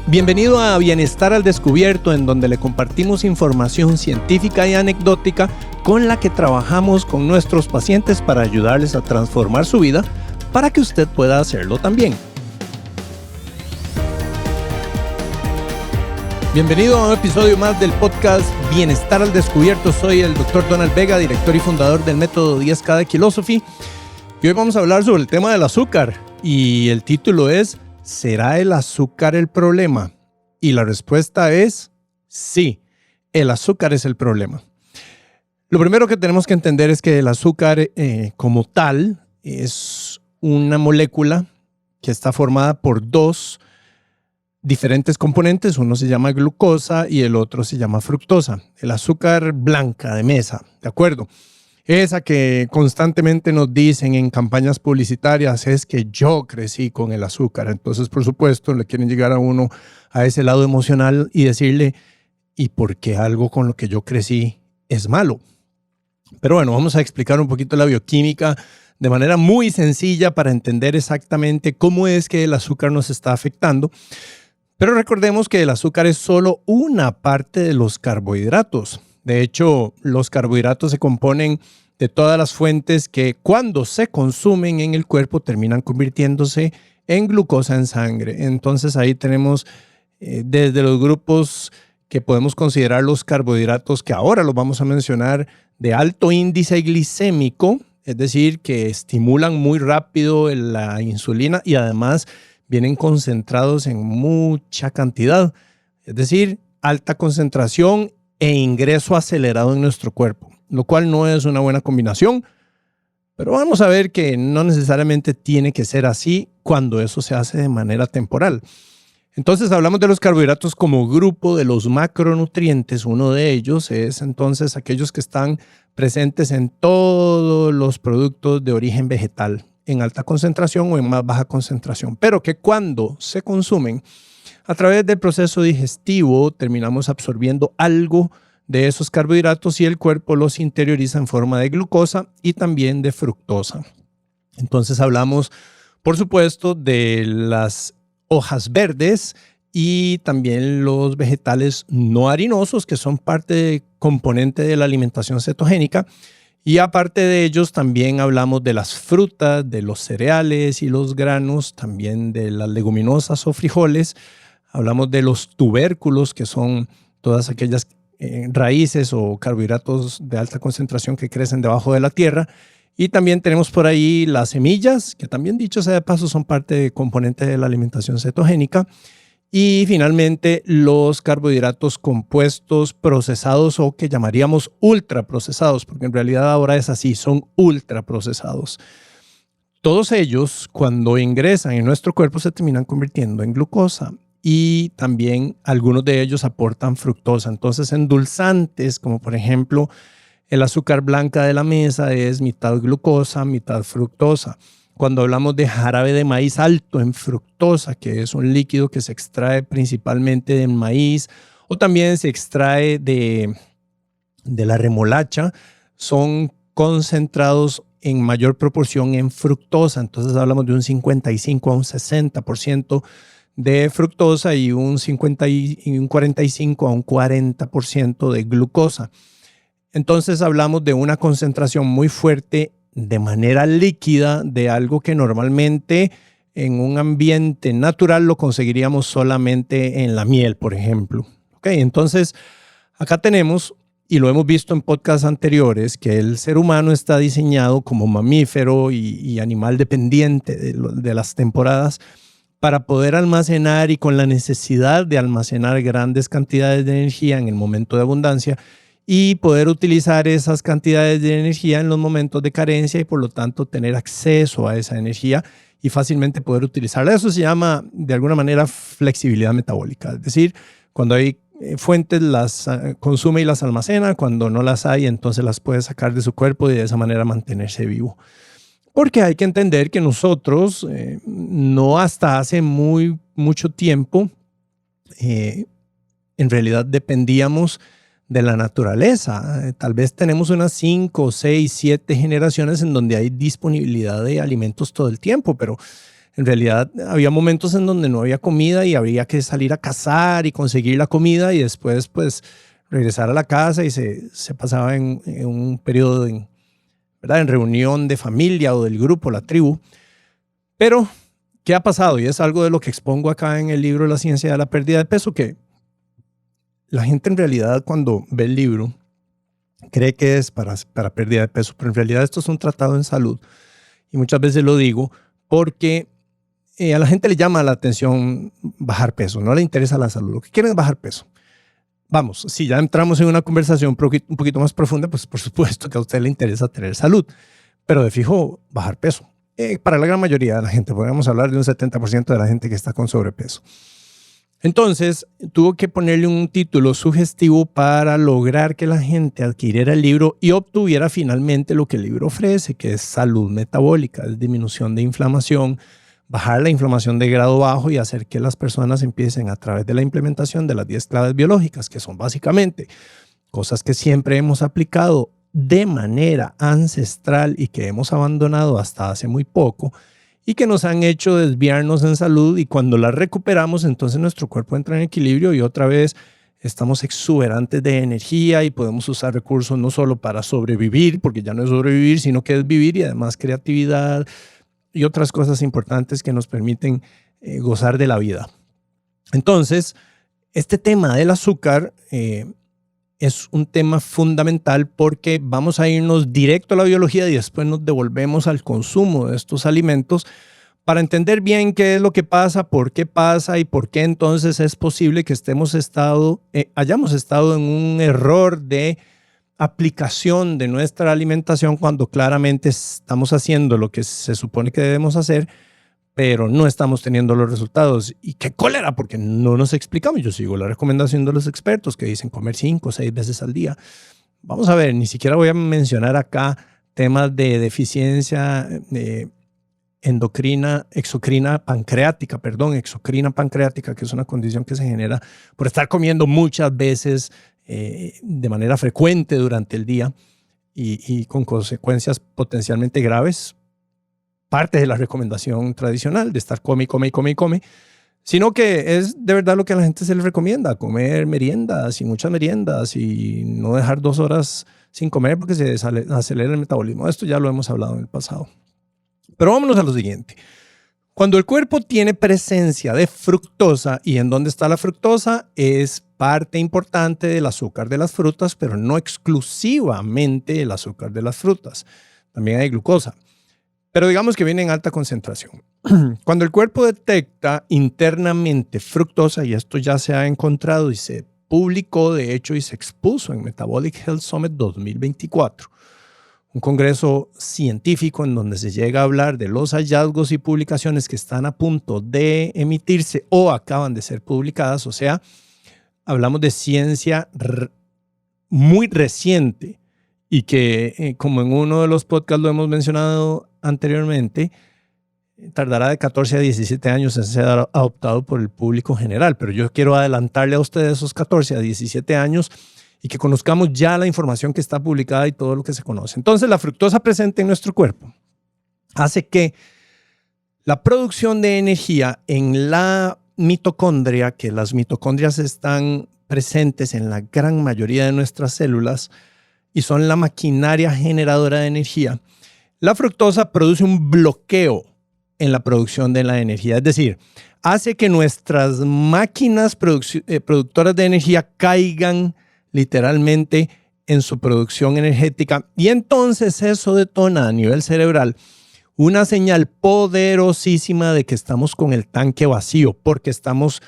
Bienvenido a Bienestar al Descubierto, en donde le compartimos información científica y anecdótica con la que trabajamos con nuestros pacientes para ayudarles a transformar su vida para que usted pueda hacerlo también. Bienvenido a un episodio más del podcast Bienestar al Descubierto. Soy el Dr. Donald Vega, director y fundador del método 10K de Kilosophy. Y hoy vamos a hablar sobre el tema del azúcar. Y el título es ¿será el azúcar el problema? Y la respuesta es sí, el azúcar es el problema. Lo primero que tenemos que entender es que el azúcar como tal es una molécula que está formada por dos diferentes componentes. Uno se llama glucosa y el otro se llama fructosa. El azúcar blanca de mesa, ¿de acuerdo? Esa que constantemente nos dicen en campañas publicitarias es que yo crecí con el azúcar. Entonces, por supuesto, le quieren llegar a uno a ese lado emocional y decirle, ¿y por qué algo con lo que yo crecí es malo? Pero bueno, vamos a explicar un poquito la bioquímica de manera muy sencilla para entender exactamente cómo es que el azúcar nos está afectando. Pero recordemos que el azúcar es solo una parte de los carbohidratos. De hecho, los carbohidratos se componen de todas las fuentes que cuando se consumen en el cuerpo terminan convirtiéndose en glucosa en sangre. Entonces ahí tenemos desde los grupos que podemos considerar los carbohidratos, que ahora los vamos a mencionar, de alto índice glicémico, es decir, que estimulan muy rápido la insulina y además vienen concentrados en mucha cantidad, es decir, alta concentración e ingreso acelerado en nuestro cuerpo, lo cual no es una buena combinación, pero vamos a ver que no necesariamente tiene que ser así cuando eso se hace de manera temporal. Entonces hablamos de los carbohidratos como grupo de los macronutrientes. Uno de ellos es entonces aquellos que están presentes en todos los productos de origen vegetal, en alta concentración o en más baja concentración, pero que cuando se consumen a través del proceso digestivo terminamos absorbiendo algo de esos carbohidratos y el cuerpo los interioriza en forma de glucosa y también de fructosa. Entonces hablamos, por supuesto, de las hojas verdes y también los vegetales no harinosos, que son componente de la alimentación cetogénica. Y aparte de ellos, también hablamos de las frutas, de los cereales y los granos, también de las leguminosas o frijoles. Hablamos de los tubérculos, que son todas aquellas raíces o carbohidratos de alta concentración que crecen debajo de la tierra. Y también tenemos por ahí las semillas, que también, dicho sea de paso, son componente de la alimentación cetogénica. Y finalmente los carbohidratos compuestos procesados o que llamaríamos ultraprocesados, porque en realidad ahora es así, son ultraprocesados. Todos ellos, cuando ingresan en nuestro cuerpo, se terminan convirtiendo en glucosa. Y también algunos de ellos aportan fructosa. Entonces, endulzantes, como por ejemplo el azúcar blanca de la mesa, es mitad glucosa, mitad fructosa. Cuando hablamos de jarabe de maíz alto en fructosa, que es un líquido que se extrae principalmente del maíz, o también se extrae de la remolacha, son concentrados en mayor proporción en fructosa. Entonces hablamos de un 55 a un 60% de fructosa y un 45 a un 40% de glucosa. Entonces hablamos de una concentración muy fuerte de manera líquida de algo que normalmente en un ambiente natural lo conseguiríamos solamente en la miel, por ejemplo. Okay, entonces acá tenemos, y lo hemos visto en podcasts anteriores, que el ser humano está diseñado como mamífero y animal dependiente de las temporadas para poder almacenar y con la necesidad de almacenar grandes cantidades de energía en el momento de abundancia y poder utilizar esas cantidades de energía en los momentos de carencia y por lo tanto tener acceso a esa energía y fácilmente poder utilizarla. Eso se llama de alguna manera flexibilidad metabólica, es decir, cuando hay fuentes las consume y las almacena, cuando no las hay entonces las puede sacar de su cuerpo y de esa manera mantenerse vivo. Porque hay que entender que nosotros no hasta hace mucho tiempo en realidad dependíamos de la naturaleza. Tal vez tenemos unas 5, 6, 7 generaciones en donde hay disponibilidad de alimentos todo el tiempo, pero En realidad había momentos en donde no había comida y habría que salir a cazar y conseguir la comida y después pues regresar a la casa y se pasaba en un periodo ¿verdad? En reunión de familia o del grupo, la tribu. Pero, ¿qué ha pasado? Y es algo de lo que expongo acá en el libro La ciencia de la pérdida de peso, que la gente en realidad cuando ve el libro cree que es para pérdida de peso, pero en realidad esto es un tratado en salud. Y muchas veces lo digo porque a la gente le llama la atención bajar peso, no le interesa la salud, lo que quieren es bajar peso. Vamos, si ya entramos en una conversación un poquito más profunda, pues por supuesto que a usted le interesa tener salud, pero de fijo bajar peso. Para la gran mayoría de la gente, podríamos hablar de un 70% de la gente que está con sobrepeso. Entonces, tuvo que ponerle un título sugestivo para lograr que la gente adquiriera el libro y obtuviera finalmente lo que el libro ofrece, que es salud metabólica, es disminución de inflamación, bajar la inflamación de grado bajo y hacer que las personas empiecen a través de la implementación de las 10 claves biológicas, que son básicamente cosas que siempre hemos aplicado de manera ancestral y que hemos abandonado hasta hace muy poco y que nos han hecho desviarnos en salud, y cuando las recuperamos entonces nuestro cuerpo entra en equilibrio y otra vez estamos exuberantes de energía y podemos usar recursos no solo para sobrevivir, porque ya no es sobrevivir, sino que es vivir, y además creatividad y otras cosas importantes que nos permiten gozar de la vida. Entonces, este tema del azúcar es un tema fundamental porque vamos a irnos directo a la biología y después nos devolvemos al consumo de estos alimentos para entender bien qué es lo que pasa, por qué pasa y por qué entonces es posible que hayamos estado en un error de aplicación de nuestra alimentación cuando claramente estamos haciendo lo que se supone que debemos hacer, pero no estamos teniendo los resultados. Y qué cólera, porque no nos explicamos. Yo sigo la recomendación de los expertos que dicen comer 5 o 6 veces al día. Vamos a ver, ni siquiera voy a mencionar acá temas de deficiencia exocrina pancreática, que es una condición que se genera por estar comiendo muchas veces de manera frecuente durante el día y con consecuencias potencialmente graves. Parte de la recomendación tradicional de estar come, sino que es de verdad lo que a la gente se le recomienda: comer meriendas y muchas meriendas y no dejar 2 horas sin comer porque se acelera el metabolismo. Esto ya lo hemos hablado en el pasado. Pero vámonos a lo siguiente. Cuando el cuerpo tiene presencia de fructosa, ¿y en dónde está la fructosa? Es parte importante del azúcar de las frutas, pero no exclusivamente el azúcar de las frutas. También hay glucosa, pero digamos que viene en alta concentración. Cuando el cuerpo detecta internamente fructosa, y esto ya se ha encontrado y se publicó de hecho y se expuso en Metabolic Health Summit 2024, un congreso científico en donde se llega a hablar de los hallazgos y publicaciones que están a punto de emitirse o acaban de ser publicadas. O sea, hablamos de ciencia muy reciente y que, como en uno de los podcasts lo hemos mencionado anteriormente, tardará de 14 a 17 años en ser adoptado por el público general. Pero yo quiero adelantarle a ustedes esos 14 a 17 años y que conozcamos ya la información que está publicada y todo lo que se conoce. Entonces, la fructosa presente en nuestro cuerpo hace que la producción de energía en la mitocondria, que las mitocondrias están presentes en la gran mayoría de nuestras células y son la maquinaria generadora de energía, la fructosa produce un bloqueo en la producción de la energía. Es decir, hace que nuestras máquinas productoras de energía caigan literalmente en su producción energética, y entonces eso detona a nivel cerebral una señal poderosísima de que estamos con el tanque vacío porque estamos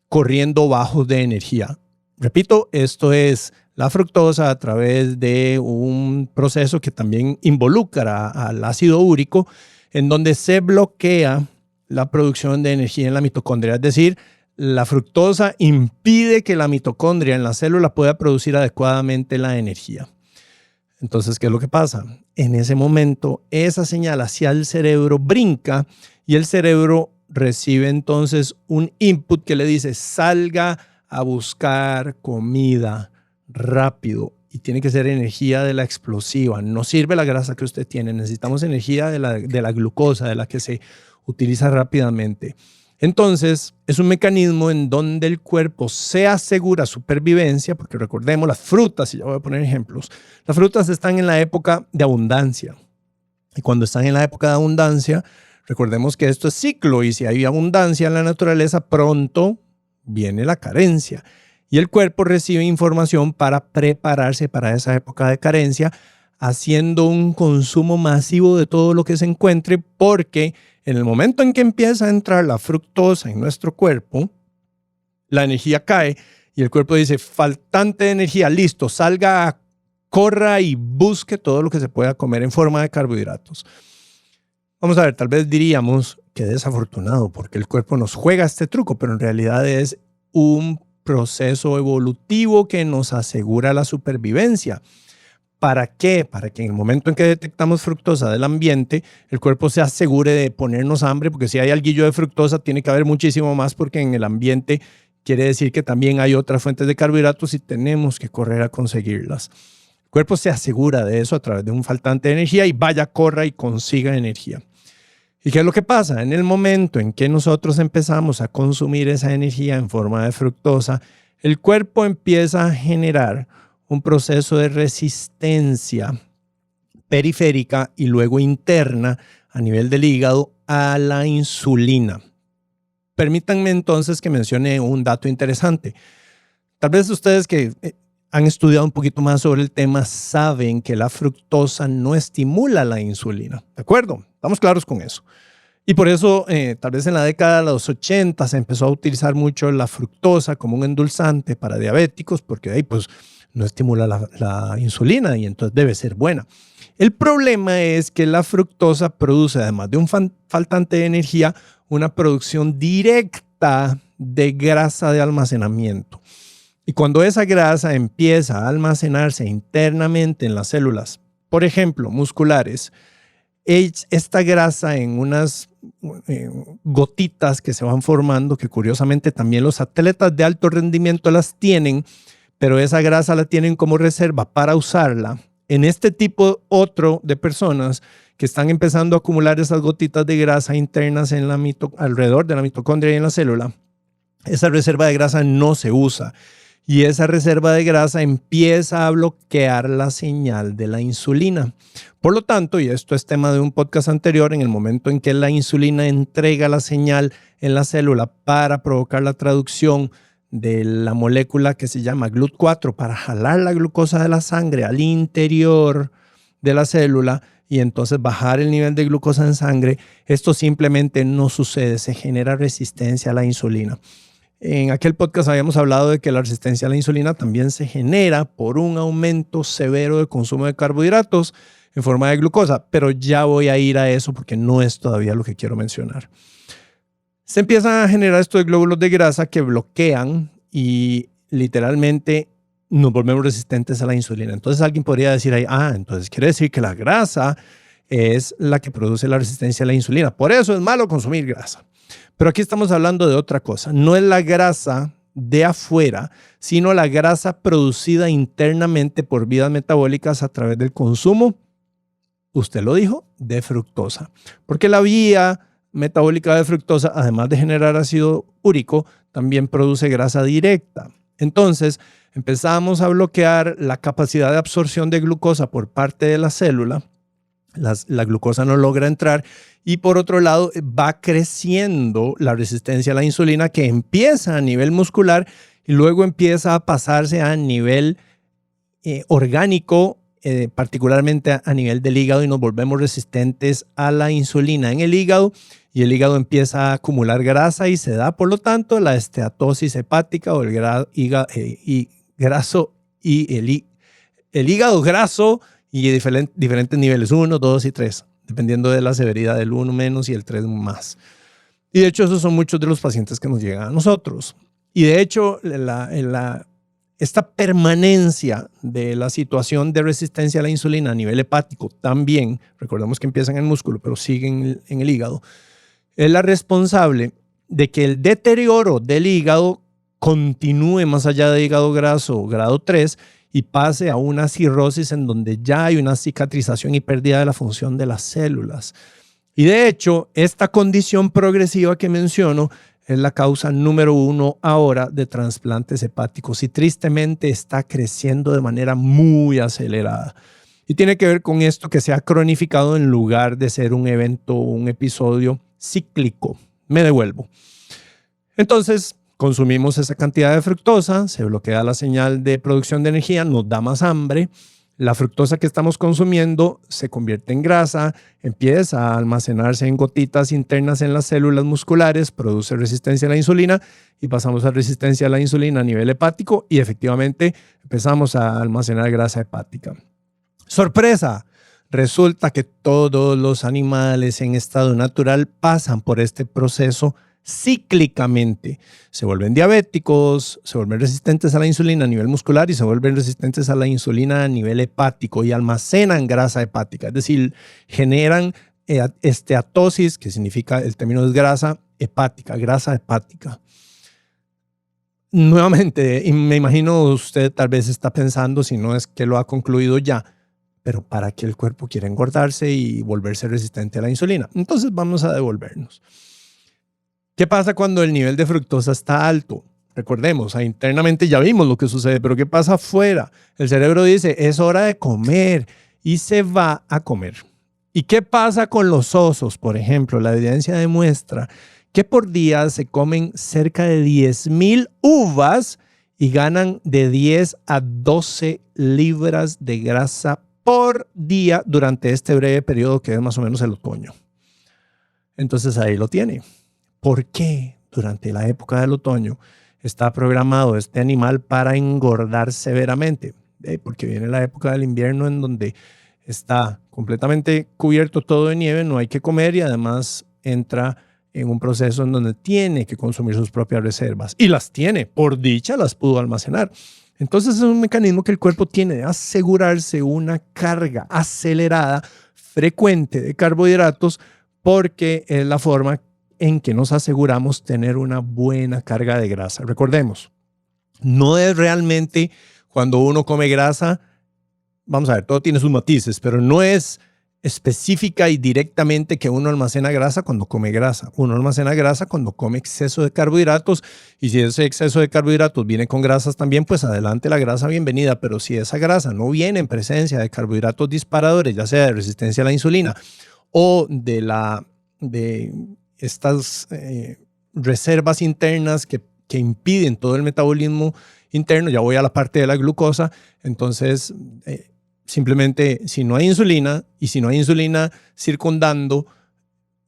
corriendo bajos de energía. Repito, esto es la fructosa a través de un proceso que también involucra al ácido úrico, en donde se bloquea la producción de energía en la mitocondria. Es decir, la fructosa impide que la mitocondria en la célula pueda producir adecuadamente la energía. Entonces, ¿qué es lo que pasa? En ese momento, esa señal hacia el cerebro brinca y el cerebro recibe entonces un input que le dice: salga a buscar comida rápido. Y tiene que ser energía de la explosiva. No sirve la grasa que usted tiene. Necesitamos energía de la glucosa, de la que se utiliza rápidamente. Entonces, es un mecanismo en donde el cuerpo se asegura supervivencia, porque recordemos las frutas, y ya voy a poner ejemplos, las frutas están en la época de abundancia. Y cuando están en la época de abundancia, recordemos que esto es ciclo y si hay abundancia en la naturaleza, pronto viene la carencia. Y el cuerpo recibe información para prepararse para esa época de carencia, haciendo un consumo masivo de todo lo que se encuentre, porque en el momento en que empieza a entrar la fructosa en nuestro cuerpo, la energía cae y el cuerpo dice, faltante de energía, listo, salga, corra y busque todo lo que se pueda comer en forma de carbohidratos. Vamos a ver, tal vez diríamos que desafortunado porque el cuerpo nos juega este truco, pero en realidad es un proceso evolutivo que nos asegura la supervivencia. ¿Para qué? Para que en el momento en que detectamos fructosa del ambiente, el cuerpo se asegure de ponernos hambre, porque si hay alguillo de fructosa, tiene que haber muchísimo más, porque en el ambiente quiere decir que también hay otras fuentes de carbohidratos y tenemos que correr a conseguirlas. El cuerpo se asegura de eso a través de un faltante de energía y vaya, corra y consiga energía. ¿Y qué es lo que pasa? En el momento en que nosotros empezamos a consumir esa energía en forma de fructosa, el cuerpo empieza a generar un proceso de resistencia periférica y luego interna a nivel del hígado a la insulina. Permítanme entonces que mencione un dato interesante. Tal vez ustedes que han estudiado un poquito más sobre el tema saben que la fructosa no estimula la insulina. ¿De acuerdo? Estamos claros con eso. Y por eso, tal vez en la década de los 80 se empezó a utilizar mucho la fructosa como un endulzante para diabéticos, porque ahí pues no estimula la insulina y entonces debe ser buena. El problema es que la fructosa produce, además de un faltante de energía, una producción directa de grasa de almacenamiento. Y cuando esa grasa empieza a almacenarse internamente en las células, por ejemplo, musculares, esta grasa en unas gotitas que se van formando, que curiosamente también los atletas de alto rendimiento las tienen, pero esa grasa la tienen como reserva para usarla en este tipo otro de personas que están empezando a acumular esas gotitas de grasa internas en alrededor de la mitocondria y en la célula. Esa reserva de grasa no se usa y esa reserva de grasa empieza a bloquear la señal de la insulina. Por lo tanto, y esto es tema de un podcast anterior, en el momento en que la insulina entrega la señal en la célula para provocar la traducción de la molécula que se llama GLUT4 para jalar la glucosa de la sangre al interior de la célula y entonces bajar el nivel de glucosa en sangre, esto simplemente no sucede, se genera resistencia a la insulina. En aquel podcast habíamos hablado de que la resistencia a la insulina también se genera por un aumento severo de consumo de carbohidratos en forma de glucosa, pero ya voy a ir a eso porque no es todavía lo que quiero mencionar. Se empiezan a generar estos glóbulos de grasa que bloquean y literalmente nos volvemos resistentes a la insulina. Entonces alguien podría decir ahí, entonces quiere decir que la grasa es la que produce la resistencia a la insulina. Por eso es malo consumir grasa. Pero aquí estamos hablando de otra cosa. No es la grasa de afuera, sino la grasa producida internamente por vías metabólicas a través del consumo, usted lo dijo, de fructosa. Porque la vía metabólica de fructosa, además de generar ácido úrico, también produce grasa directa. Entonces, empezamos a bloquear la capacidad de absorción de glucosa por parte de la célula. La glucosa no logra entrar y por otro lado va creciendo la resistencia a la insulina que empieza a nivel muscular y luego empieza a pasarse a nivel orgánico, particularmente a nivel del hígado y nos volvemos resistentes a la insulina en el hígado y el hígado empieza a acumular grasa y se da por lo tanto la esteatosis hepática o el hígado graso y diferentes niveles, 1, 2 y 3, dependiendo de la severidad del 1 menos y el 3 más. Y de hecho, esos son muchos de los pacientes que nos llegan a nosotros. Y de hecho, esta permanencia de la situación de resistencia a la insulina a nivel hepático también, recordemos que empieza en el músculo, pero sigue en el hígado, es la responsable de que el deterioro del hígado continúe más allá de hígado graso grado 3 y pase a una cirrosis en donde ya hay una cicatrización y pérdida de la función de las células. Y de hecho, esta condición progresiva que menciono es la causa número 1 ahora de trasplantes hepáticos y tristemente está creciendo de manera muy acelerada. Y tiene que ver con esto que se ha cronificado en lugar de ser un evento o un episodio cíclico. Me devuelvo. Entonces, consumimos esa cantidad de fructosa, se bloquea la señal de producción de energía, nos da más hambre. La fructosa que estamos consumiendo se convierte en grasa, empieza a almacenarse en gotitas internas en las células musculares, produce resistencia a la insulina y pasamos a resistencia a la insulina a nivel hepático y efectivamente empezamos a almacenar grasa hepática. ¡Sorpresa! Resulta que todos los animales en estado natural pasan por este proceso cíclicamente. Se vuelven diabéticos, se vuelven resistentes a la insulina a nivel muscular y se vuelven resistentes a la insulina a nivel hepático y almacenan grasa hepática, es decir, generan esteatosis, que significa, el término es grasa hepática, grasa hepática. Nuevamente, y me imagino usted tal vez está pensando, si no es que lo ha concluido ya, pero ¿para qué el cuerpo quiere engordarse y volverse resistente a la insulina? Entonces vamos a devolvernos. ¿Qué pasa cuando el nivel de fructosa está alto? Recordemos, internamente ya vimos lo que sucede, pero ¿qué pasa afuera? El cerebro dice, es hora de comer y se va a comer. ¿Y qué pasa con los osos? Por ejemplo, la evidencia demuestra que por día se comen cerca de 10,000 uvas y ganan de 10 a 12 libras de grasa por día durante este breve periodo que es más o menos el otoño. Entonces ahí lo tiene. ¿Por qué durante la época del otoño está programado este animal para engordar severamente? Porque viene la época del invierno en donde está completamente cubierto todo de nieve, no hay que comer y además entra en un proceso en donde tiene que consumir sus propias reservas. Y las tiene, por dicha las pudo almacenar. Entonces es un mecanismo que el cuerpo tiene de asegurarse una carga acelerada, frecuente de carbohidratos, porque es la forma en que nos aseguramos tener una buena carga de grasa. Recordemos, no es realmente cuando uno come grasa, vamos a ver, todo tiene sus matices, pero no es específica y directamente que uno almacena grasa cuando come grasa. Uno almacena grasa cuando come exceso de carbohidratos y si ese exceso de carbohidratos viene con grasas también, pues adelante la grasa, bienvenida. Pero si esa grasa no viene en presencia de carbohidratos disparadores, ya sea de resistencia a la insulina o de estas reservas internas que impiden todo el metabolismo interno, ya voy a la parte de la glucosa, entonces simplemente si no hay insulina y si no hay insulina circundando,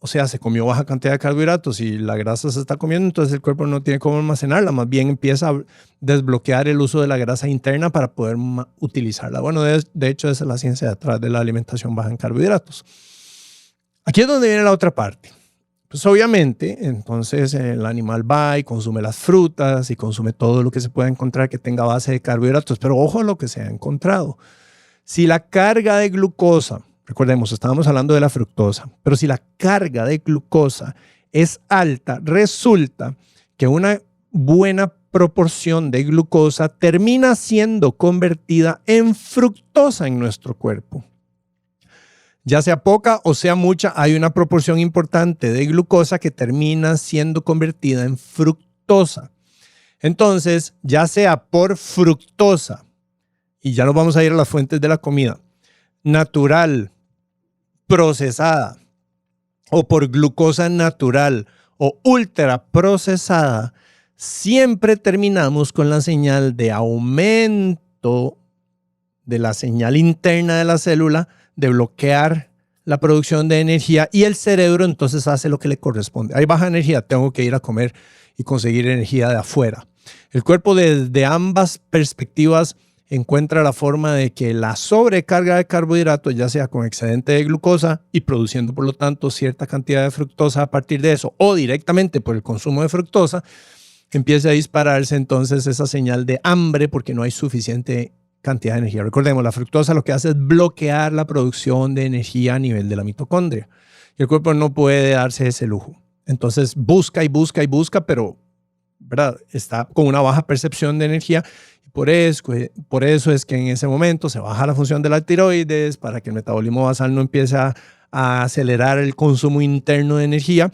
o sea, se comió baja cantidad de carbohidratos y la grasa se está comiendo, entonces el cuerpo no tiene cómo almacenarla, más bien empieza a desbloquear el uso de la grasa interna para poder utilizarla. Bueno, de hecho esa es la ciencia detrás de la alimentación baja en carbohidratos. Aquí es donde viene la otra parte. Pues obviamente, entonces el animal va y consume las frutas y consume todo lo que se pueda encontrar que tenga base de carbohidratos, pero ojo a lo que se ha encontrado. Si la carga de glucosa, recordemos, estábamos hablando de la fructosa, pero si la carga de glucosa es alta, resulta que una buena proporción de glucosa termina siendo convertida en fructosa en nuestro cuerpo. Ya sea poca o sea mucha, hay una proporción importante de glucosa que termina siendo convertida en fructosa. Entonces, ya sea por fructosa, y ya nos vamos a ir a las fuentes de la comida, natural, procesada, o por glucosa natural o ultra procesada, siempre terminamos con la señal de aumento de la señal interna de la célula, de bloquear la producción de energía y el cerebro entonces hace lo que le corresponde. Hay baja energía, tengo que ir a comer y conseguir energía de afuera. El cuerpo desde ambas perspectivas encuentra la forma de que la sobrecarga de carbohidratos, ya sea con excedente de glucosa y produciendo por lo tanto cierta cantidad de fructosa a partir de eso o directamente por el consumo de fructosa, empiece a dispararse entonces esa señal de hambre porque no hay suficiente cantidad de energía. Recordemos, la fructosa lo que hace es bloquear la producción de energía a nivel de la mitocondria. Y el cuerpo no puede darse ese lujo. Entonces busca y busca y busca, pero ¿verdad? Está con una baja percepción de energía. Y por eso es que en ese momento se baja la función de la tiroides para que el metabolismo basal no empiece a a acelerar el consumo interno de energía,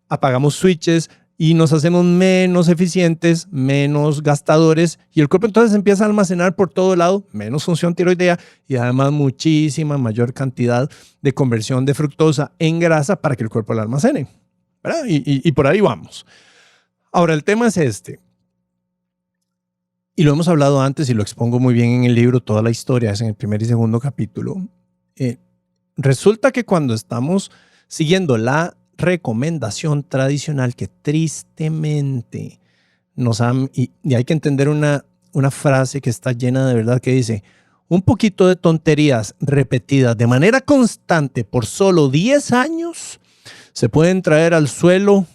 apagamos switches y nos hacemos menos eficientes, menos gastadores, y el cuerpo entonces empieza a almacenar por todo lado menos función tiroidea y además muchísima mayor cantidad de conversión de fructosa en grasa para que el cuerpo la almacene, ¿verdad? Y por ahí vamos. Ahora, el tema es este, y lo hemos hablado antes y lo expongo muy bien en el libro, toda la historia es en el primer y segundo capítulo. Resulta que cuando estamos siguiendo la recomendación tradicional que tristemente nos han, y hay que entender una frase que está llena de verdad que dice, un poquito de tonterías repetidas de manera constante por solo 10 años se pueden traer al suelo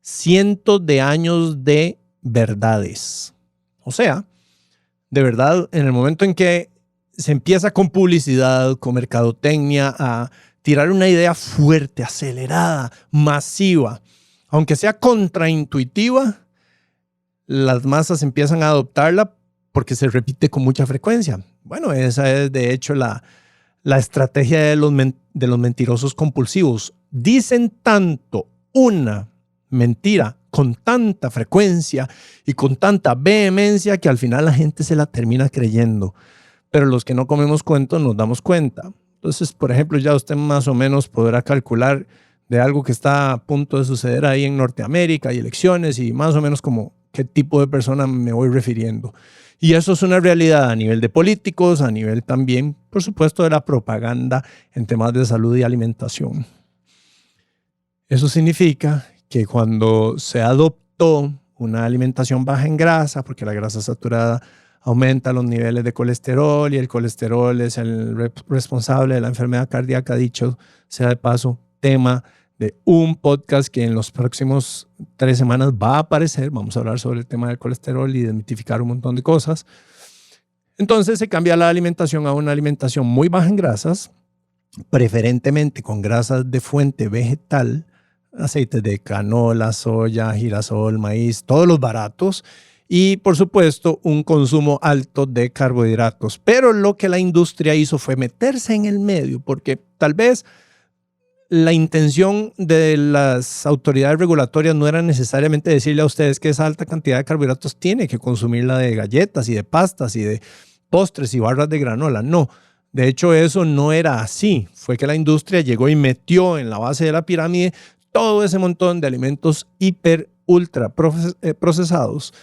cientos de años de verdades. O sea, de verdad, en el momento en que se empieza con publicidad, con mercadotecnia, a tirar una idea fuerte, acelerada, masiva, aunque sea contraintuitiva, las masas empiezan a adoptarla porque se repite con mucha frecuencia. Bueno, esa es de hecho la estrategia de los mentirosos compulsivos. Dicen tanto una mentira con tanta frecuencia y con tanta vehemencia que al final la gente se la termina creyendo. Pero los que no comemos cuento nos damos cuenta. Entonces, por ejemplo, ya usted más o menos podrá calcular de algo que está a punto de suceder ahí en Norteamérica y elecciones y más o menos como qué tipo de persona me voy refiriendo. Y eso es una realidad a nivel de políticos, a nivel también, por supuesto, de la propaganda en temas de salud y alimentación. Eso significa que cuando se adoptó una alimentación baja en grasa, porque la grasa saturada aumenta los niveles de colesterol y el colesterol es el responsable de la enfermedad cardíaca, dicho sea de paso, tema de un podcast que en los próximos 3 semanas va a aparecer. Vamos a hablar sobre el tema del colesterol y desmitificar un montón de cosas. Entonces se cambia la alimentación a una alimentación muy baja en grasas, preferentemente con grasas de fuente vegetal, aceites de canola, soya, girasol, maíz, todos los baratos, y por supuesto un consumo alto de carbohidratos. Pero lo que la industria hizo fue meterse en el medio, porque tal vez la intención de las autoridades regulatorias no era necesariamente decirle a ustedes que esa alta cantidad de carbohidratos tiene que consumirla de galletas y de pastas y de postres y barras de granola. No, de hecho eso no era así. Fue que la industria llegó y metió en la base de la pirámide todo ese montón de alimentos hiper, ultra procesados.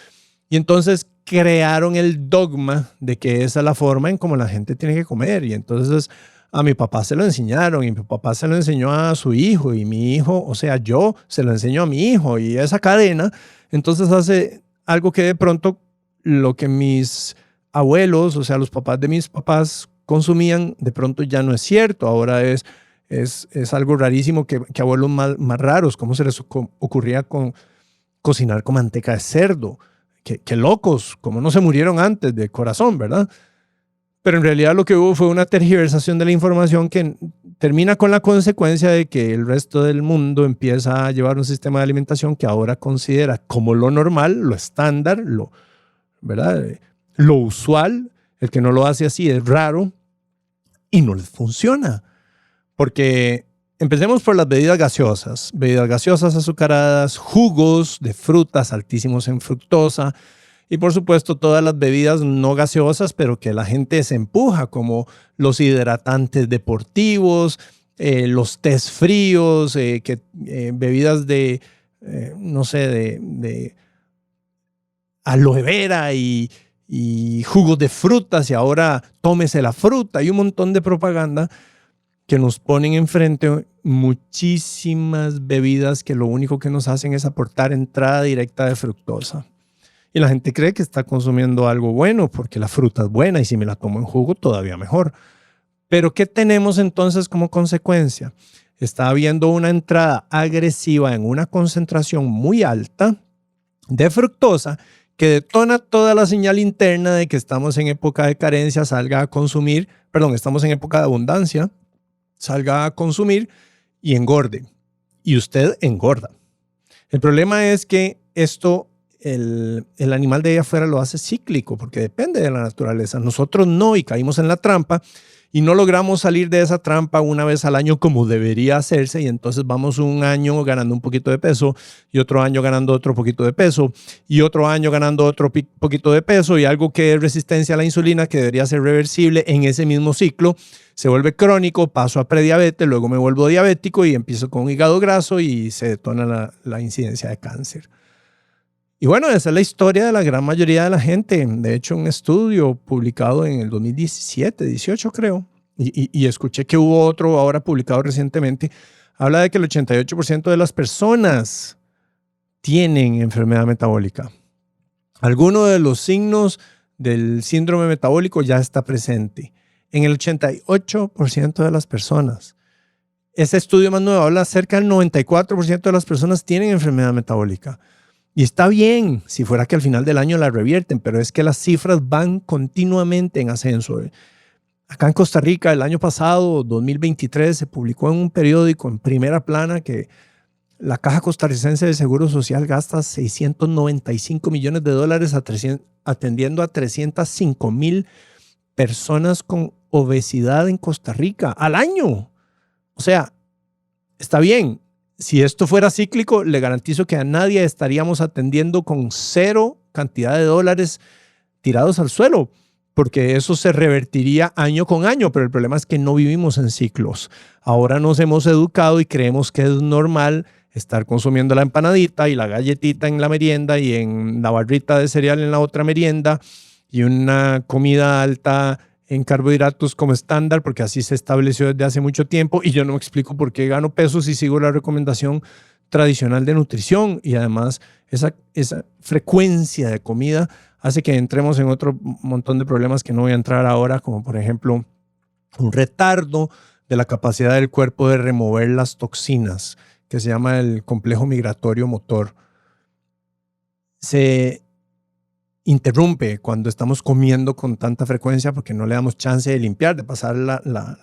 Y entonces crearon el dogma de que esa es la forma en cómo la gente tiene que comer. Y entonces a mi papá se lo enseñaron y mi papá se lo enseñó a su hijo y mi hijo, o sea, yo se lo enseño a mi hijo y esa cadena. Entonces hace algo que de pronto lo que mis abuelos, o sea, los papás de mis papás consumían, de pronto ya no es cierto. Ahora es algo rarísimo que abuelos más raros, ¿cómo se les ocurría cocinar con manteca de cerdo? Qué locos, como no se murieron antes de corazón, ¿verdad? Pero en realidad lo que hubo fue una tergiversación de la información que termina con la consecuencia de que el resto del mundo empieza a llevar un sistema de alimentación que ahora considera como lo normal, lo estándar, ¿verdad? Lo usual. El que no lo hace así es raro y no les funciona. Porque empecemos por las bebidas gaseosas azucaradas, jugos de frutas altísimos en fructosa y por supuesto todas las bebidas no gaseosas, pero que la gente se empuja, como los hidratantes deportivos, los tés fríos, bebidas de, no sé, de aloe vera y jugos de frutas y ahora tómese la fruta y un montón de propaganda que nos ponen enfrente muchísimas bebidas que lo único que nos hacen es aportar entrada directa de fructosa. Y la gente cree que está consumiendo algo bueno porque la fruta es buena y si me la tomo en jugo todavía mejor. Pero ¿qué tenemos entonces como consecuencia? Está habiendo una entrada agresiva en una concentración muy alta de fructosa que detona toda la señal interna de que estamos en época de carencia, estamos en época de abundancia, salga a consumir y engorde. Y usted engorda. El problema es que esto, el animal de allá afuera lo hace cíclico porque depende de la naturaleza. Nosotros no y caímos en la trampa y no logramos salir de esa trampa una vez al año como debería hacerse, y entonces vamos un año ganando un poquito de peso y otro año ganando otro poquito de peso y otro año ganando otro poquito de peso, y algo que es resistencia a la insulina que debería ser reversible en ese mismo ciclo se vuelve crónico, paso a prediabetes, luego me vuelvo diabético y empiezo con hígado graso y se detona la incidencia de cáncer. Y bueno, esa es la historia de la gran mayoría de la gente. De hecho, un estudio publicado en el 2017, 18 creo, y escuché que hubo otro ahora publicado recientemente, habla de que el 88% de las personas tienen enfermedad metabólica. Alguno de los signos del síndrome metabólico ya está presente en el 88% de las personas. Ese estudio más nuevo habla cerca del 94% de las personas tienen enfermedad metabólica. Y está bien si fuera que al final del año la revierten, pero es que las cifras van continuamente en ascenso. Acá en Costa Rica, el año pasado, 2023, se publicó en un periódico en primera plana que la Caja Costarricense de Seguro Social gasta $695 millones atendiendo a 305,000 personas con obesidad en Costa Rica al año. O sea, está bien. Si esto fuera cíclico, le garantizo que a nadie estaríamos atendiendo con cero cantidad de dólares tirados al suelo, porque eso se revertiría año con año, pero el problema es que no vivimos en ciclos. Ahora nos hemos educado y creemos que es normal estar consumiendo la empanadita y la galletita en la merienda y en la barrita de cereal en la otra merienda y una comida alta en carbohidratos como estándar, porque así se estableció desde hace mucho tiempo, y yo no me explico por qué gano peso si sigo la recomendación tradicional de nutrición, y además esa frecuencia de comida hace que entremos en otro montón de problemas que no voy a entrar ahora, como por ejemplo un retardo de la capacidad del cuerpo de remover las toxinas, que se llama el complejo migratorio motor. Se interrumpe cuando estamos comiendo con tanta frecuencia porque no le damos chance de limpiar, de pasar la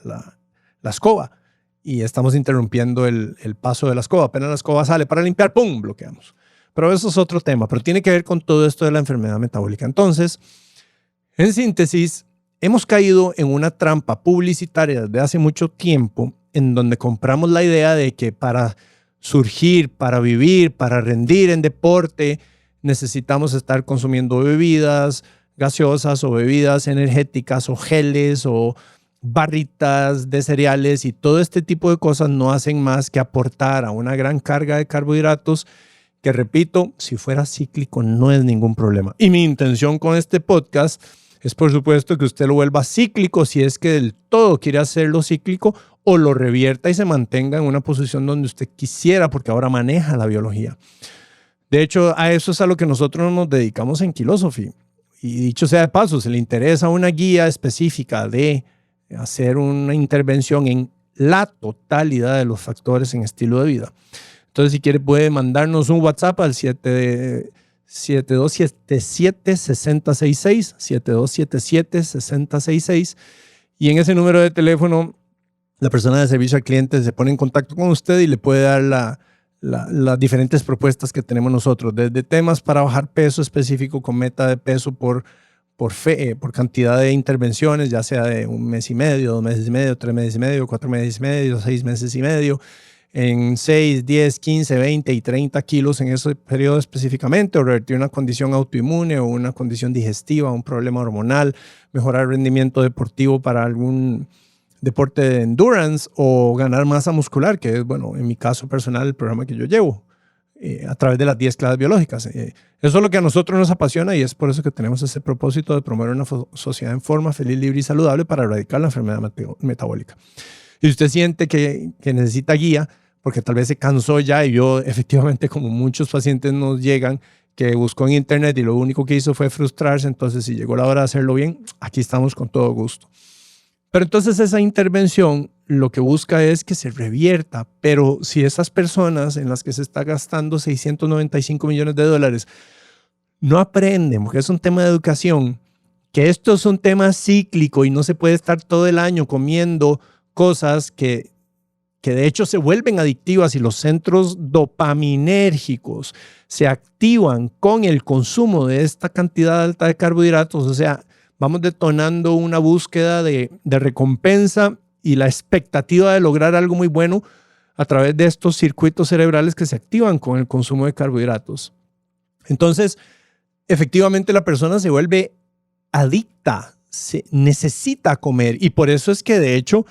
escoba, y estamos interrumpiendo el paso de la escoba. Apenas la escoba sale para limpiar, ¡pum!, bloqueamos. Pero eso es otro tema, pero tiene que ver con todo esto de la enfermedad metabólica. Entonces, en síntesis, hemos caído en una trampa publicitaria desde hace mucho tiempo en donde compramos la idea de que para surgir, para vivir, para rendir en deporte, necesitamos estar consumiendo bebidas gaseosas o bebidas energéticas o geles o barritas de cereales, y todo este tipo de cosas no hacen más que aportar a una gran carga de carbohidratos que, repito, si fuera cíclico no es ningún problema. Y mi intención con este podcast es, por supuesto, que usted lo vuelva cíclico si es que del todo quiere hacerlo cíclico, o lo revierta y se mantenga en una posición donde usted quisiera, porque ahora maneja la biología. De hecho, a eso es a lo que nosotros nos dedicamos en Kilosophy. Y dicho sea de paso, se le interesa una guía específica de hacer una intervención en la totalidad de los factores en estilo de vida. Entonces, si quiere, puede mandarnos un WhatsApp al 7277-6066, 7277-6066, y en ese número de teléfono la persona de servicio al cliente se pone en contacto con usted y le puede dar las diferentes propuestas que tenemos nosotros, desde temas para bajar peso específico con meta de peso por cantidad de intervenciones, ya sea de 1 mes y medio, 2 meses y medio, 3 meses y medio, 4 meses y medio, 6 meses y medio, en 6, 10, 15, 20 y 30 kilos en ese periodo específicamente, o revertir una condición autoinmune o una condición digestiva, un problema hormonal, mejorar el rendimiento deportivo para algún deporte de endurance, o ganar masa muscular, que es, bueno, en mi caso personal, el programa que yo llevo a través de las 10 claves biológicas. Eso es lo que a nosotros nos apasiona, y es por eso que tenemos ese propósito de promover una sociedad en forma, feliz, libre y saludable para erradicar la enfermedad metabólica. Y si usted siente que necesita guía, porque tal vez se cansó ya y vio efectivamente como muchos pacientes nos llegan, que buscó en internet y lo único que hizo fue frustrarse, entonces si llegó la hora de hacerlo bien, aquí estamos con todo gusto. Pero entonces esa intervención lo que busca es que se revierta, pero si esas personas en las que se está gastando $695 millones no aprenden, porque es un tema de educación, que esto es un tema cíclico y no se puede estar todo el año comiendo cosas que de hecho se vuelven adictivas, y los centros dopaminérgicos se activan con el consumo de esta cantidad alta de carbohidratos. O sea, vamos detonando una búsqueda de recompensa y la expectativa de lograr algo muy bueno a través de estos circuitos cerebrales que se activan con el consumo de carbohidratos. Entonces, efectivamente la persona se vuelve adicta, se necesita comer, y por eso es que de hecho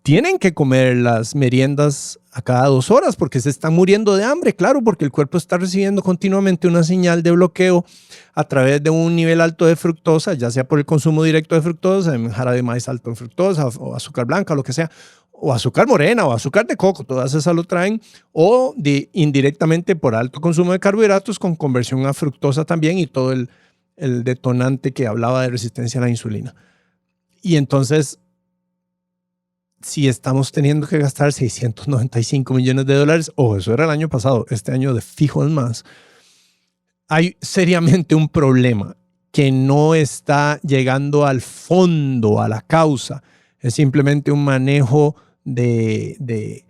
tienen que comer las meriendas a cada 2 horas porque se están muriendo de hambre, claro, porque el cuerpo está recibiendo continuamente una señal de bloqueo a través de un nivel alto de fructosa, ya sea por el consumo directo de fructosa, en jarabe de maíz alto en fructosa o azúcar blanca, lo que sea, o azúcar morena o azúcar de coco, todas esas lo traen, o indirectamente por alto consumo de carbohidratos con conversión a fructosa también y todo el detonante que hablaba de resistencia a la insulina. Y entonces, si estamos teniendo que gastar $695 millones, eso era el año pasado, este año de fijo es más, hay seriamente un problema que no está llegando al fondo, a la causa. Es simplemente un manejo de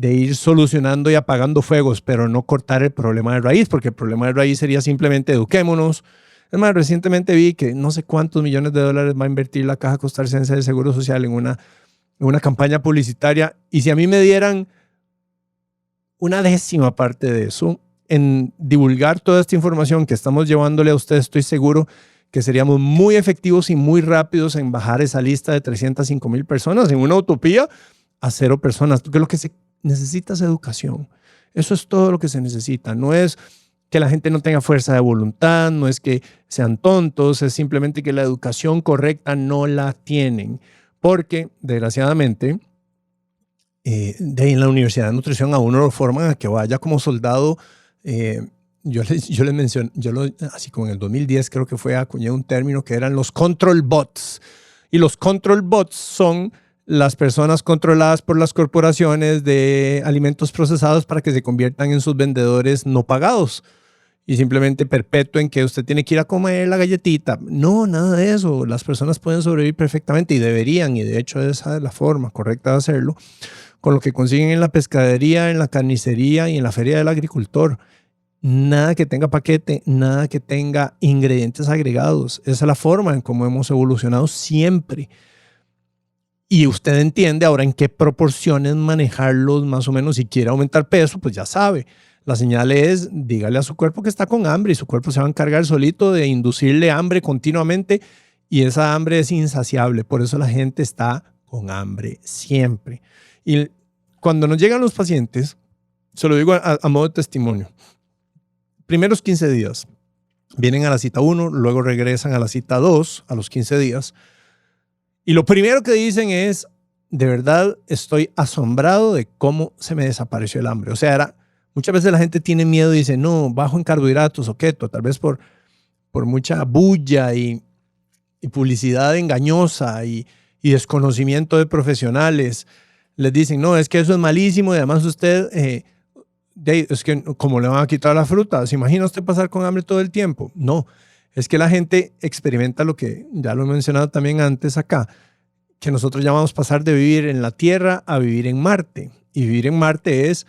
ir solucionando y apagando fuegos, pero no cortar el problema de raíz, porque el problema de raíz sería simplemente eduquémonos. Es más, recientemente vi que no sé cuántos millones de dólares va a invertir la Caja Costarricense de Seguro Social en una campaña publicitaria, y si a mí me dieran una 10ª parte de eso en divulgar toda esta información que estamos llevándole a ustedes, estoy seguro que seríamos muy efectivos y muy rápidos en bajar esa lista de 305,000 personas en una utopía a 0 personas, porque lo que se necesita es educación. Eso es todo lo que se necesita. No es que la gente no tenga fuerza de voluntad, no es que sean tontos, es simplemente que la educación correcta no la tienen. Porque, desgraciadamente, en la Universidad de Nutrición a uno lo forman a que vaya como soldado. Yo les mencioné, así como en el 2010 creo que fue, acuñé un término que eran los control bots. Y los control bots son las personas controladas por las corporaciones de alimentos procesados para que se conviertan en sus vendedores no pagados. Y simplemente perpetúen que usted tiene que ir a comer la galletita. No, nada de eso. Las personas pueden sobrevivir perfectamente y deberían, y de hecho esa es la forma correcta de hacerlo, con lo que consiguen en la pescadería, en la carnicería y en la feria del agricultor. Nada que tenga paquete, nada que tenga ingredientes agregados. Esa es la forma en cómo hemos evolucionado siempre. Y usted entiende ahora en qué proporciones manejarlos más o menos. Si quiere aumentar peso, pues ya sabe. La señal es, dígale a su cuerpo que está con hambre y su cuerpo se va a encargar solito de inducirle hambre continuamente, y esa hambre es insaciable. Por eso la gente está con hambre siempre. Y cuando nos llegan los pacientes, se lo digo a modo de testimonio, primeros 15 días vienen a la cita 1, luego regresan a la cita 2 a los 15 días. Y lo primero que dicen es, de verdad estoy asombrado de cómo se me desapareció el hambre. O sea, muchas veces la gente tiene miedo y dice, no, bajo en carbohidratos o keto, tal vez por mucha bulla y publicidad engañosa y desconocimiento de profesionales. Les dicen, no, es que eso es malísimo y además usted, es que ¿cómo le van a quitar la fruta? ¿Se imagina usted pasar con hambre todo el tiempo? No, es que la gente experimenta lo que ya lo he mencionado también antes acá, que nosotros llamamos pasar de vivir en la Tierra a vivir en Marte. Y vivir en Marte es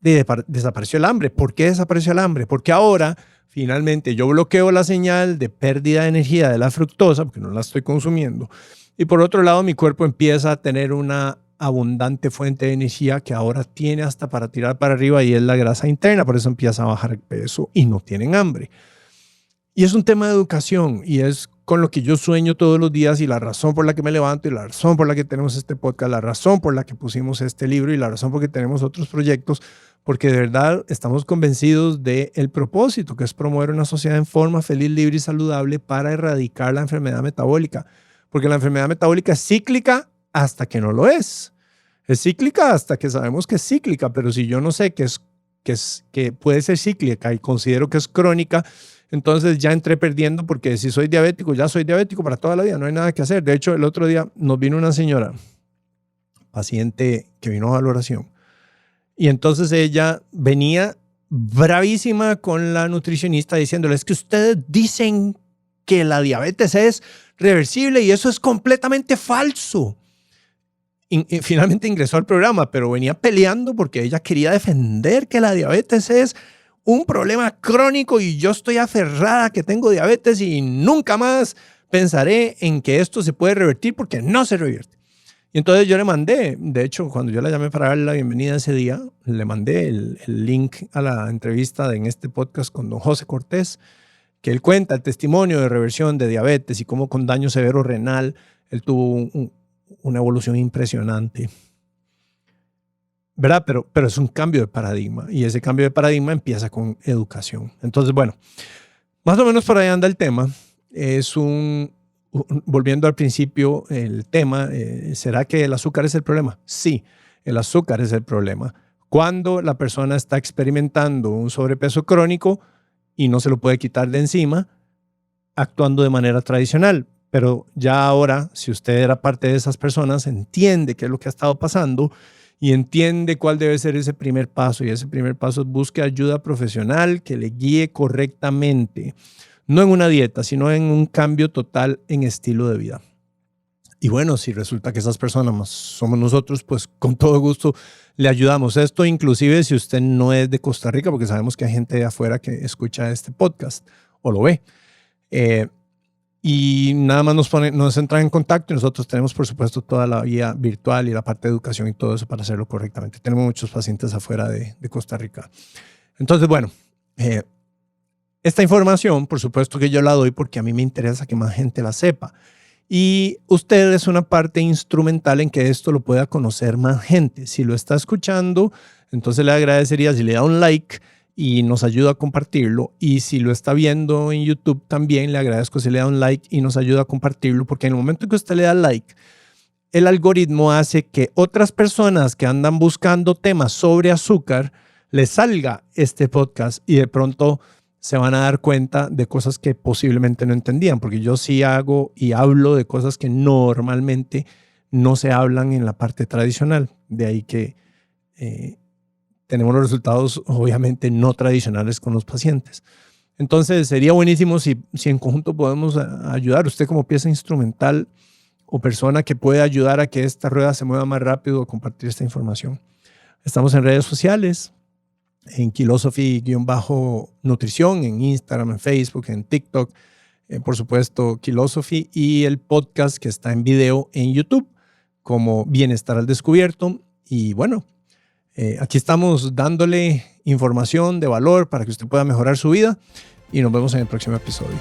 desapareció el hambre. ¿Por qué desapareció el hambre? Porque ahora finalmente yo bloqueo la señal de pérdida de energía de la fructosa porque no la estoy consumiendo. Y por otro lado, mi cuerpo empieza a tener una abundante fuente de energía que ahora tiene hasta para tirar para arriba, y es la grasa interna. Por eso empieza a bajar el peso y no tienen hambre. Y es un tema de educación, y es con lo que yo sueño todos los días, y la razón por la que me levanto, y la razón por la que tenemos este podcast, la razón por la que pusimos este libro, y la razón por la que tenemos otros proyectos, porque de verdad estamos convencidos del propósito, que es promover una sociedad en forma, feliz, libre y saludable para erradicar la enfermedad metabólica. Porque la enfermedad metabólica es cíclica hasta que no lo es. Es cíclica hasta que sabemos que es cíclica, pero si yo no sé que puede ser cíclica y considero que es crónica, entonces ya entré perdiendo, porque si soy diabético, ya soy diabético para toda la vida, no hay nada que hacer. De hecho, el otro día nos vino una señora, paciente que vino a valoración, y entonces ella venía bravísima con la nutricionista diciéndole, es que ustedes dicen que la diabetes es reversible y eso es completamente falso. Y finalmente ingresó al programa, pero venía peleando porque ella quería defender que la diabetes es un problema crónico y yo estoy aferrada que tengo diabetes y nunca más pensaré en que esto se puede revertir porque no se revierte. Y entonces yo le mandé, de hecho, cuando yo la llamé para darle la bienvenida ese día, le mandé el link a la entrevista en este podcast con don José Cortés, que él cuenta el testimonio de reversión de diabetes y cómo con daño severo renal él tuvo una evolución impresionante. ¿Verdad? Pero es un cambio de paradigma y ese cambio de paradigma empieza con educación. Entonces, bueno, más o menos por ahí anda el tema. Volviendo al principio, el tema, ¿será que el azúcar es el problema? Sí, el azúcar es el problema. Cuando la persona está experimentando un sobrepeso crónico y no se lo puede quitar de encima, actuando de manera tradicional. Pero ya ahora, si usted era parte de esas personas, entiende qué es lo que ha estado pasando y entiende cuál debe ser ese primer paso. Y ese primer paso es busque ayuda profesional que le guíe correctamente. No en una dieta, sino en un cambio total en estilo de vida. Y bueno, si resulta que esas personas somos nosotros, pues con todo gusto le ayudamos. Esto inclusive si usted no es de Costa Rica, porque sabemos que hay gente de afuera que escucha este podcast o lo ve. Y nada más nos entran en contacto y nosotros tenemos, por supuesto, toda la vía virtual y la parte de educación y todo eso para hacerlo correctamente. Tenemos muchos pacientes afuera de Costa Rica. Entonces, bueno, esta información, por supuesto que yo la doy porque a mí me interesa que más gente la sepa. Y usted es una parte instrumental en que esto lo pueda conocer más gente. Si lo está escuchando, entonces le agradecería si le da un like y nos ayuda a compartirlo. Y si lo está viendo en YouTube también, le agradezco si le da un like y nos ayuda a compartirlo, porque en el momento que usted le da like, el algoritmo hace que otras personas que andan buscando temas sobre azúcar les salga este podcast y de pronto se van a dar cuenta de cosas que posiblemente no entendían, porque yo sí hago y hablo de cosas que normalmente no se hablan en la parte tradicional. De ahí que tenemos los resultados obviamente no tradicionales con los pacientes. Entonces sería buenísimo si en conjunto podemos ayudar. Usted como pieza instrumental o persona que puede ayudar a que esta rueda se mueva más rápido a compartir esta información. Estamos en redes sociales, en Kilosophy-nutrición, en Instagram, en Facebook, en TikTok, por supuesto Kilosophy, y el podcast que está en video en YouTube como Bienestar al Descubierto. Y bueno, aquí estamos dándole información de valor para que usted pueda mejorar su vida y nos vemos en el próximo episodio.